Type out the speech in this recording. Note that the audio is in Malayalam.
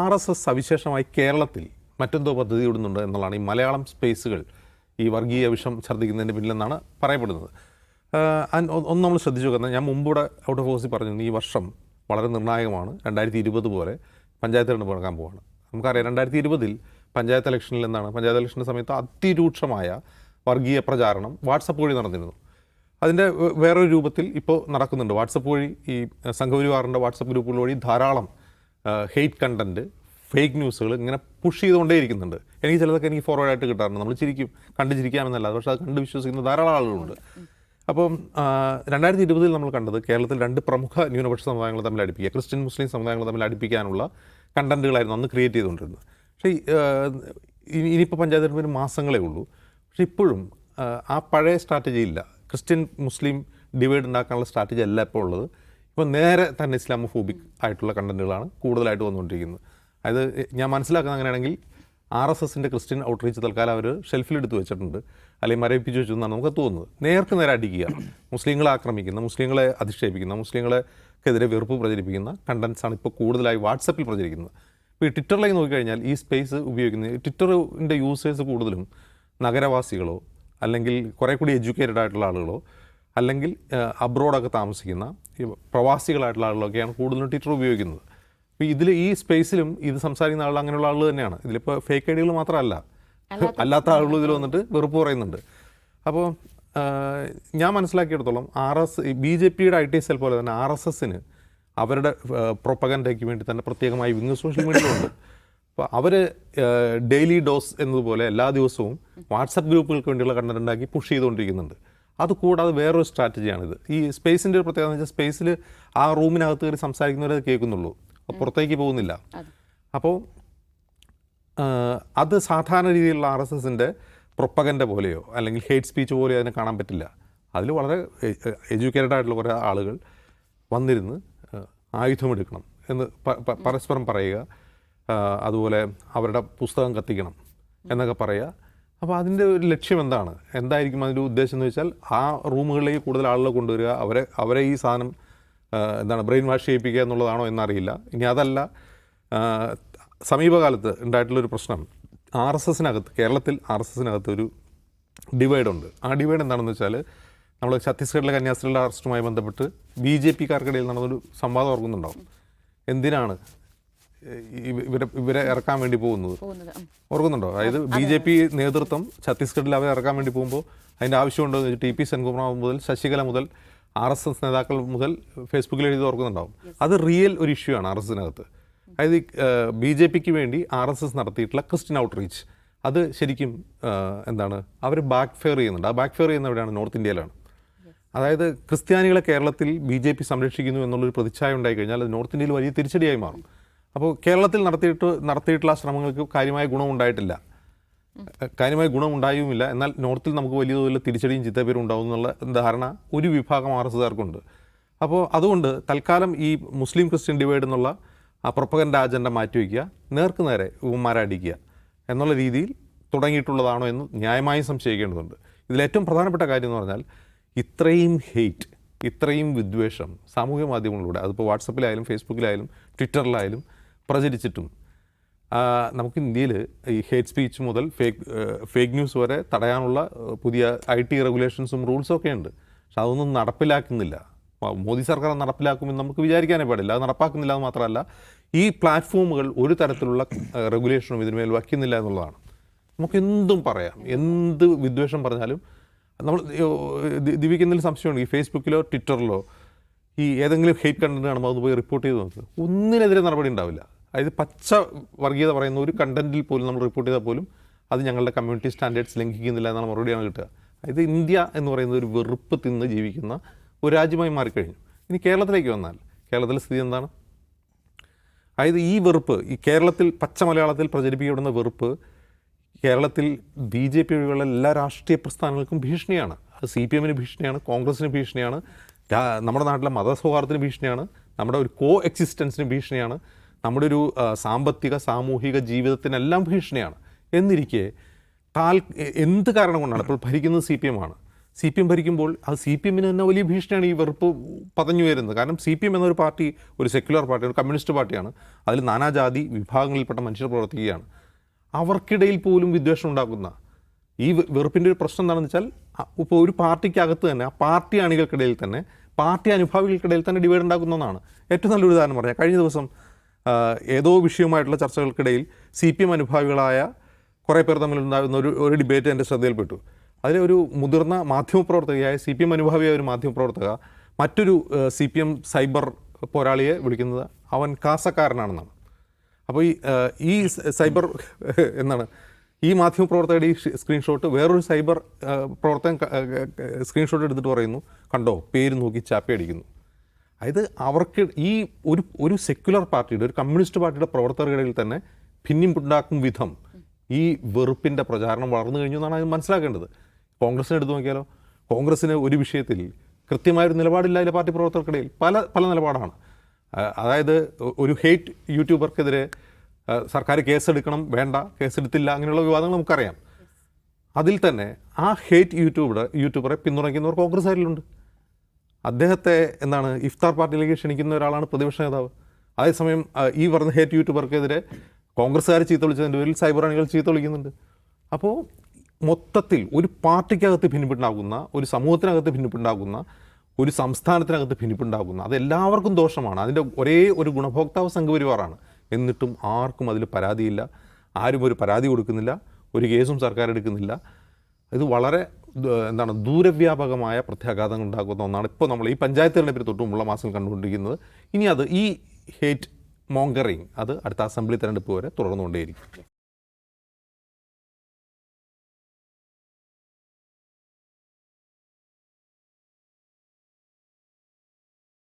RSS സവിശേഷമായി കേരളത്തിൽ മറ്റെന്തോ പദ്ധതി ഇടുന്നുണ്ട് എന്നുള്ളതാണ് ഈ മലയാളം സ്പേസുകൾ ഈ വർഗീയ വിഷം ഛർദ്ദിക്കുന്നതിൻ്റെ പിന്നിലെന്നാണ് പറയപ്പെടുന്നത്. ഒന്ന് നമ്മൾ ശ്രദ്ധിച്ചു നോക്കുന്നത്, ഞാൻ മുമ്പൂടെ ഔട്ട് ഓഫ് ഫോഴ്സിൽ പറഞ്ഞു, ഈ വർഷം വളരെ നിർണായകമാണ്. 2020 പോലെ പഞ്ചായത്ത് തെരഞ്ഞെടുപ്പ് നടക്കാൻ പോവാണ്. നമുക്കറിയാം 2020 പഞ്ചായത്ത് ഇലക്ഷനിൽ എന്താണ്, പഞ്ചായത്ത് ഇലക്ഷൻ്റെ സമയത്ത് അതിരൂക്ഷമായ വർഗീയ പ്രചാരണം വാട്സപ്പ് വഴി നടന്നിരുന്നു. അതിൻ്റെ വേറൊരു രൂപത്തിൽ ഇപ്പോൾ നടക്കുന്നുണ്ട്. വാട്സപ്പ് വഴി ഈ സംഘപരിവാറിൻ്റെ വാട്സപ്പ് ഗ്രൂപ്പുകൾ വഴി ധാരാളം ഹെയ്റ്റ് കണ്ടൻറ്റ്, ഫേക്ക് ന്യൂസുകൾ ഇങ്ങനെ പുഷ് ചെയ്തുകൊണ്ടേയിരിക്കുന്നുണ്ട്. എനിക്ക് ചിലതൊക്കെ എനിക്ക് ഫോർവേഡായിട്ട് കിട്ടാറുണ്ട്. നമ്മൾ കണ്ട് ചിരിക്കാമെന്നല്ല, പക്ഷേ അത് കണ്ട് വിശ്വസിക്കുന്ന ധാരാളം ആളുകളുണ്ട്. അപ്പം 2020 നമ്മൾ കണ്ടത് കേരളത്തിൽ 2 പ്രമുഖ ന്യൂനപക്ഷ സമുദായങ്ങൾ തമ്മിൽ അടുപ്പിക്കുക, ക്രിസ്ത്യൻ മുസ്ലിം സമുദായങ്ങൾ തമ്മിൽ അടുപ്പിക്കാനുള്ള കണ്ടൻറ്റുകളായിരുന്നു അന്ന് ക്രിയേറ്റ് ചെയ്തുകൊണ്ടിരുന്നത്. പക്ഷേ ഇനിയിപ്പോൾ പഞ്ചായത്ത് തെരഞ്ഞെടുപ്പിന് മാസങ്ങളേ ഉള്ളൂ. പക്ഷേ ഇപ്പോഴും ആ പഴയ സ്ട്രാറ്റജി ഇല്ല. ക്രിസ്ത്യൻ മുസ്ലിം ഡിവൈഡ് ഉണ്ടാക്കാനുള്ള സ്ട്രാറ്റജി അല്ല ഇപ്പോൾ ഉള്ളത്. ഇപ്പോൾ നേരെ തന്നെ ഇസ്ലാമോഫോബിക് ആയിട്ടുള്ള കണ്ടൻറ്റുകളാണ് കൂടുതലായിട്ട് വന്നുകൊണ്ടിരിക്കുന്നത്. അതായത് ഞാൻ മനസ്സിലാക്കുന്നത് അങ്ങനെയാണെങ്കിൽ RSSൻ്റെ ക്രിസ്ത്യൻ ഔട്ട്റീച്ച് തൽക്കാലം അവർ ഷെൽഫിലെടുത്ത് വെച്ചിട്ടുണ്ട്, അല്ലെങ്കിൽ മരവിപ്പിച്ച് വെച്ചു എന്നാണ് നമുക്ക് തോന്നുന്നത്. നേർക്ക് നേരെ അടിക്കുക, മുസ്ലിങ്ങളെ ആക്രമിക്കുന്ന, മുസ്ലിങ്ങളെ അധിക്ഷേപിക്കുന്ന, മുസ്ലിങ്ങളെക്കെതിരെ വെറുപ്പ് പ്രചരിപ്പിക്കുന്ന കണ്ടൻസാണ് ഇപ്പോൾ കൂടുതലായി വാട്സപ്പിൽ പ്രചരിക്കുന്നത്. ഇപ്പോൾ ഈ ട്വിറ്ററിലേക്ക് നോക്കിക്കഴിഞ്ഞാൽ ഈ സ്പേസ് ഉപയോഗിക്കുന്നത്, ട്വിറ്ററിൻ്റെ യൂസേഴ്സ് കൂടുതലും നഗരവാസികളോ അല്ലെങ്കിൽ കുറേ കൂടി എഡ്യൂക്കേറ്റഡ് ആയിട്ടുള്ള ആളുകളോ അല്ലെങ്കിൽ അബ്രോഡൊക്കെ താമസിക്കുന്ന ഈ പ്രവാസികളായിട്ടുള്ള ആളുകളൊക്കെയാണ് കൂടുതലും ട്വിറ്റർ ഉപയോഗിക്കുന്നത്. അപ്പോൾ ഈ സ്പേസിലും ഇത് സംസാരിക്കുന്ന ആളുകൾ അങ്ങനെയുള്ള ആളുകൾ തന്നെയാണ്. ഇതിലിപ്പോൾ ഫേക്ക് ഐഡികൾ മാത്രമല്ല, അല്ലാത്ത ആളുകൾ ഇതിൽ വന്നിട്ട് വെറുപ്പ് പറയുന്നുണ്ട്. അപ്പോൾ ഞാൻ മനസ്സിലാക്കിയെടുത്തോളം BJPയുടെ IT സെൽ പോലെ തന്നെ RSSന് അവരുടെ പ്രൊപ്പഗൻഡയ്ക്ക് വേണ്ടി തന്നെ പ്രത്യേകമായി വിങ് സോഷ്യൽ മീഡിയയിലുണ്ട്. അപ്പോൾ അവർ ഡെയിലി ഡോസ് എന്നതുപോലെ എല്ലാ ദിവസവും വാട്സപ്പ് ഗ്രൂപ്പുകൾക്ക് വേണ്ടിയുള്ള കണ്ടന്റ് ഉണ്ടാക്കി പുഷ് ചെയ്തുകൊണ്ടിരിക്കുന്നുണ്ട്. അതുകൂടാതെ വേറൊരു സ്ട്രാറ്റജിയാണിത്. ഈ സ്പേസിൻ്റെ ഒരു പ്രത്യേകത എന്ന് വെച്ചാൽ സ്പേസിൽ ആ റൂമിനകത്ത് കയറി സംസാരിക്കുന്നവരെ കേൾക്കുന്നുള്ളൂ, പുറത്തേക്ക് പോകുന്നില്ല. അപ്പോൾ അത് സാധാരണ രീതിയിലുള്ള RSSൻ്റെ പ്രൊപ്പഗൻഡ പോലെയോ അല്ലെങ്കിൽ ഹെയ്റ്റ് സ്പീച്ച് പോലെയോ അതിനെ കാണാൻ പറ്റില്ല. അതിൽ വളരെ എഡ്യൂക്കേറ്റഡ് ആയിട്ടുള്ള കുറേ ആളുകൾ വന്നിരുന്ന് ആയുധമെടുക്കണം എന്ന് പരസ്പരം പറയുക, അതുപോലെ അവരുടെ പുസ്തകം കത്തിക്കണം എന്നൊക്കെ പറയുക. അപ്പോൾ അതിൻ്റെ ഒരു ലക്ഷ്യം എന്തായിരിക്കും അതിൻ്റെ ഉദ്ദേശം എന്ന് വെച്ചാൽ ആ റൂമുകളിലേക്ക് കൂടുതൽ ആളുകളെ കൊണ്ടുവരിക, അവരെ ഈ സാധനം ബ്രെയിൻ വാഷ് ചെയ്യിപ്പിക്കുക എന്നുള്ളതാണോ എന്നറിയില്ല. ഇനി അതല്ല, സമീപകാലത്ത് ഉണ്ടായിട്ടുള്ളൊരു പ്രശ്നം കേരളത്തിൽ RSSനകത്ത് ഒരു ഡിവൈഡുണ്ട്. ആ ഡിവൈഡ് എന്താണെന്ന് വെച്ചാൽ, നമ്മൾ ഛത്തീസ്ഗഡിലെ കന്യാസ്ത്രീകളുടെ അറസ്റ്റുമായി ബന്ധപ്പെട്ട് BJPക്കാർക്കിടയിൽ നടന്നൊരു സംവാദം ഓർക്കുന്നുണ്ടാവും. എന്തിനാണ് ഇവരെ ഇറക്കാൻ വേണ്ടി പോകുന്നത് ഓർക്കുന്നുണ്ടോ? അതായത് BJP നേതൃത്വം ഛത്തീസ്ഗഡിൽ അവരെ ഇറക്കാൻ വേണ്ടി പോകുമ്പോൾ അതിൻ്റെ ആവശ്യമുണ്ടോ എന്ന് വെച്ചാൽ TP സെൻകുമാർ മുതൽ ശശികല മുതൽ RSS നേതാക്കൾ മുതൽ ഫേസ്ബുക്കിൽ എഴുതി ഓർക്കുന്നുണ്ടാവും. അത് റിയൽ ഒരു ഇഷ്യൂ ആണ് RSSനകത്ത്. അതായത് BJPക്ക് വേണ്ടി RSS നടത്തിയിട്ടുള്ള ക്രിസ്ത്യൻ ഔട്ട്റീച്ച് അത് ശരിക്കും അവർ ബാക്ക് ഫെയർ ചെയ്യുന്നുണ്ട്. ആ ബാക്ക് ഫെയർ ചെയ്യുന്ന എവിടെയാണ്? നോർത്ത് ഇന്ത്യയിലാണ്. അതായത് ക്രിസ്ത്യാനികളെ കേരളത്തിൽ BJP സംരക്ഷിക്കുന്നു എന്നുള്ളൊരു പ്രതിച്ഛായ ഉണ്ടായിക്കഴിഞ്ഞാൽ അത് നോർത്ത് ഇന്ത്യയിൽ വലിയ തിരിച്ചടിയായി മാറും. അപ്പോൾ കേരളത്തിൽ നടത്തിയിട്ടുള്ള ശ്രമങ്ങൾക്ക് കാര്യമായ ഗുണമുണ്ടായിട്ടില്ല, കാര്യമായ ഗുണമുണ്ടായുമില്ല. എന്നാൽ നോർത്തിൽ നമുക്ക് വലിയ തോതിൽ തിരിച്ചടിയും ചിത്തപ്പേരും ഉണ്ടാവും എന്നുള്ള ധാരണ ഒരു വിഭാഗം RSSകാർക്കുണ്ട്. അപ്പോൾ അതുകൊണ്ട് തൽക്കാലം ഈ മുസ്ലിം ക്രിസ്ത്യൻ ഡിവൈഡ് എന്നുള്ള ആ പ്രൊപ്പഗൻഡ അജണ്ട മാറ്റിവെക്കുക, നേർക്ക് നേരെ അടിക്കുക എന്നുള്ള രീതിയിൽ തുടങ്ങിയിട്ടുള്ളതാണോ എന്ന് ന്യായമായും സംശയിക്കേണ്ടതുണ്ട്. ഇതിലേറ്റവും പ്രധാനപ്പെട്ട കാര്യം എന്ന് പറഞ്ഞാൽ, ഇത്രയും ഹെയ്റ്റ്, ഇത്രയും വിദ്വേഷം സാമൂഹ്യ മാധ്യമങ്ങളിലൂടെ, അതിപ്പോൾ വാട്സപ്പിലായാലും ഫേസ്ബുക്കിലായാലും ട്വിറ്ററിലായാലും പ്രചരിച്ചിട്ടും നമുക്ക് ഇന്ത്യയിൽ ഈ ഹെയ്റ്റ് സ്പീച്ച് മുതൽ ഫേക്ക് ന്യൂസ് വരെ തടയാനുള്ള പുതിയ IT റെഗുലേഷൻസും റൂൾസും ഒക്കെ ഉണ്ട്. പക്ഷെ അതൊന്നും നടപ്പിലാക്കുന്നില്ല. മോദി സർക്കാർ നടപ്പിലാക്കുമെന്ന് നമുക്ക് വിചാരിക്കാനേ പാടില്ല. അത് നടപ്പാക്കുന്നില്ല എന്ന് മാത്രമല്ല, ഈ പ്ലാറ്റ്ഫോമുകൾ ഒരു തരത്തിലുള്ള റെഗുലേഷനും ഇതിന്മേൽ വയ്ക്കുന്നില്ല എന്നുള്ളതാണ്. നമുക്ക് എന്തും പറയാം, എന്ത് വിദ്വേഷം പറഞ്ഞാലും നമ്മൾ ദിവ്യയ്ക്ക് എന്തെങ്കിലും സംശയമുണ്ട്, ഈ ഫേസ്ബുക്കിലോ ട്വിറ്ററിലോ ഈ ഏതെങ്കിലും ഹെയ്റ്റ് കണ്ടന്റ് കാണുമ്പോൾ അത് പോയി റിപ്പോർട്ട് ചെയ്ത് നോക്കുക, ഒന്നിനെതിരെ നടപടി ഉണ്ടാവില്ല. അതായത് പച്ച വർഗീയത പറയുന്ന ഒരു കണ്ടന്റിൽ പോലും നമ്മൾ റിപ്പോർട്ട് ചെയ്താൽ പോലും അത് ഞങ്ങളുടെ കമ്മ്യൂണിറ്റി സ്റ്റാൻഡേർഡ്സ് ലംഘിക്കുന്നില്ല എന്നാണ് മറുപടിയാണ് കിട്ടുക. അതായത് ഇന്ത്യ എന്ന് പറയുന്നത് ഒരു വെറുപ്പ് തിന്ന് ജീവിക്കുന്ന ഒരു രാജ്യമായി മാറിക്കഴിഞ്ഞു. ഇനി കേരളത്തിലേക്ക് വന്നാൽ കേരളത്തിലെ സ്ഥിതി എന്താണ്? അതായത് ഈ വെറുപ്പ്, ഈ കേരളത്തിൽ പച്ച മലയാളത്തിൽ പ്രചരിപ്പിക്കപ്പെടുന്ന വെറുപ്പ് കേരളത്തിൽ BJP ഒഴികെയുള്ള എല്ലാ രാഷ്ട്രീയ പ്രസ്ഥാനങ്ങൾക്കും ഭീഷണിയാണ്. അത് CPMന് ഭീഷണിയാണ്, കോൺഗ്രസിന് ഭീഷണിയാണ്, നമ്മുടെ നാട്ടിലെ മതസൗഹാർദ്ദത്തിന് ഭീഷണിയാണ്, നമ്മുടെ ഒരു എക്സിസ്റ്റൻസിന് ഭീഷണിയാണ്, നമ്മുടെ ഒരു സാമ്പത്തിക സാമൂഹിക ജീവിതത്തിനെല്ലാം ഭീഷണിയാണ്. എന്നിരിക്കെ എന്ത് കാരണം കൊണ്ടാണ് ഇപ്പോൾ ഭരിക്കുന്നത് CPM ആണ്. CPM ഭരിക്കുമ്പോൾ അത് CPM തന്നെ വലിയ ഭീഷണിയാണ് ഈ വെറുപ്പ് പതഞ്ഞു വരുന്നത്. കാരണം CPM എന്നൊരു പാർട്ടി ഒരു സെക്യുലർ പാർട്ടി, ഒരു കമ്മ്യൂണിസ്റ്റ് പാർട്ടിയാണ്. അതിൽ നാനാജാതി വിഭാഗങ്ങളിൽപ്പെട്ട മനുഷ്യർ പ്രവർത്തിക്കുകയാണ്. അവർക്കിടയിൽ പോലും വിദ്വേഷം ഉണ്ടാക്കുന്ന ഈ വെറുപ്പിൻ്റെ ഒരു പ്രശ്നം എന്താണെന്ന് വെച്ചാൽ, ഇപ്പോൾ ഒരു പാർട്ടിക്കകത്ത് തന്നെ ആ പാർട്ടി അണികൾക്കിടയിൽ തന്നെ, പാർട്ടി അനുഭാവികൾക്കിടയിൽ തന്നെ ഡിവൈഡ് ഉണ്ടാക്കുന്നതാണ്. ഏറ്റവും നല്ലൊരു ഉദാഹരണം പറയാം. കഴിഞ്ഞ ദിവസം ഏതോ വിഷയവുമായിട്ടുള്ള ചർച്ചകൾക്കിടയിൽ CPM അനുഭാവികളായ കുറേ പേർ തമ്മിലുണ്ടാകുന്ന ഒരു ഡിബേറ്റ് എൻ്റെ ശ്രദ്ധയിൽപ്പെട്ടു. അതിൽ ഒരു മുതിർന്ന മാധ്യമപ്രവർത്തകയായ CPM അനുഭാവിയായ ഒരു മാധ്യമപ്രവർത്തക മറ്റൊരു CPM സൈബർ പോരാളിയെ വിളിക്കുന്നത് അവൻ കാസക്കാരനാണെന്നാണ്. അപ്പോൾ ഈ സൈബർ എന്താണ് ഈ മാധ്യമപ്രവർത്തകരുടെ ഈ സ്ക്രീൻഷോട്ട് വേറൊരു സൈബർ പ്രവർത്തകൻ സ്ക്രീൻഷോട്ട് എടുത്തിട്ട് പറയുന്നു, കണ്ടോ പേര് നോക്കി ചാപ്പയടിക്കുന്നു. അതായത് അവർക്ക് ഈ ഒരു സെക്യുലർ പാർട്ടിയുടെ, ഒരു കമ്മ്യൂണിസ്റ്റ് പാർട്ടിയുടെ പ്രവർത്തകർക്കിടയിൽ തന്നെ ഭിന്നിപ്പുണ്ടാക്കും വിധം ഈ വെറുപ്പിൻ്റെ പ്രചാരണം വളർന്നു കഴിഞ്ഞു എന്നാണ് അത് മനസ്സിലാക്കേണ്ടത്. കോൺഗ്രസിനെ എടുത്തു നോക്കിയാലോ, കോൺഗ്രസ്സിന് ഒരു വിഷയത്തിൽ കൃത്യമായൊരു നിലപാടില്ല. അതിലെ പാർട്ടി പ്രവർത്തകർക്കിടയിൽ പല നിലപാടാണ്. അതായത് ഒരു ഹെയ്റ്റ് യൂട്യൂബർക്കെതിരെ സർക്കാർ കേസെടുക്കണം, വേണ്ട കേസെടുത്തില്ല, അങ്ങനെയുള്ള വിവാദങ്ങൾ നമുക്കറിയാം. അതിൽ തന്നെ ആ ഹെയ്റ്റ് യൂട്യൂബറെ പിന്തുണയ്ക്കുന്നവർ കോൺഗ്രസ്സുകാരിലുണ്ട്. അദ്ദേഹത്തെ ഇഫ്താർ പാർട്ടിയിലേക്ക് ക്ഷണിക്കുന്ന ഒരാളാണ് പ്രതിപക്ഷ നേതാവ്. അതേസമയം ഈ പറഞ്ഞ ഹേറ്റ് യൂട്യൂബർക്കെതിരെ കോൺഗ്രസ്സുകാർ ചീത്ത വിളിച്ചതിൻ്റെ പേരിൽ സൈബർ അണികൾ ചീത്ത വിളിക്കുന്നുണ്ട്. അപ്പോൾ മൊത്തത്തിൽ ഒരു പാർട്ടിക്കകത്ത് ഭിന്നിപ്പുണ്ടാകുന്ന, ഒരു സമൂഹത്തിനകത്ത് ഭിന്നിപ്പുണ്ടാകുന്ന, ഒരു സംസ്ഥാനത്തിനകത്ത് ഭിന്നിപ്പുണ്ടാകുന്ന, അതെല്ലാവർക്കും ദോഷമാണ്. അതിൻ്റെ ഒരേ ഒരു ഗുണഭോക്താവ് സംഘപരിവാറാണ്. എന്നിട്ടും ആർക്കും അതിൽ പരാതിയില്ല, ആരും ഒരു പരാതി കൊടുക്കുന്നില്ല, ഒരു കേസും സർക്കാർ എടുക്കുന്നില്ല. ഇത് വളരെ ദൂരവ്യാപകമായ പ്രത്യാഘാതങ്ങൾ ഉണ്ടാക്കുന്ന ഒന്നാണ് ഇപ്പോൾ നമ്മൾ ഈ പഞ്ചായത്ത് തെരഞ്ഞെടുപ്പിന് തൊട്ടുമുള്ള മാസം കണ്ടുകൊണ്ടിരിക്കുന്നത്. ഇനി അത് ഈ ഹേറ്റ് മോങ്കറിങ് അത് അടുത്ത അസംബ്ലി തെരഞ്ഞെടുപ്പ് വരെ തുടർന്നുകൊണ്ടേയിരിക്കും.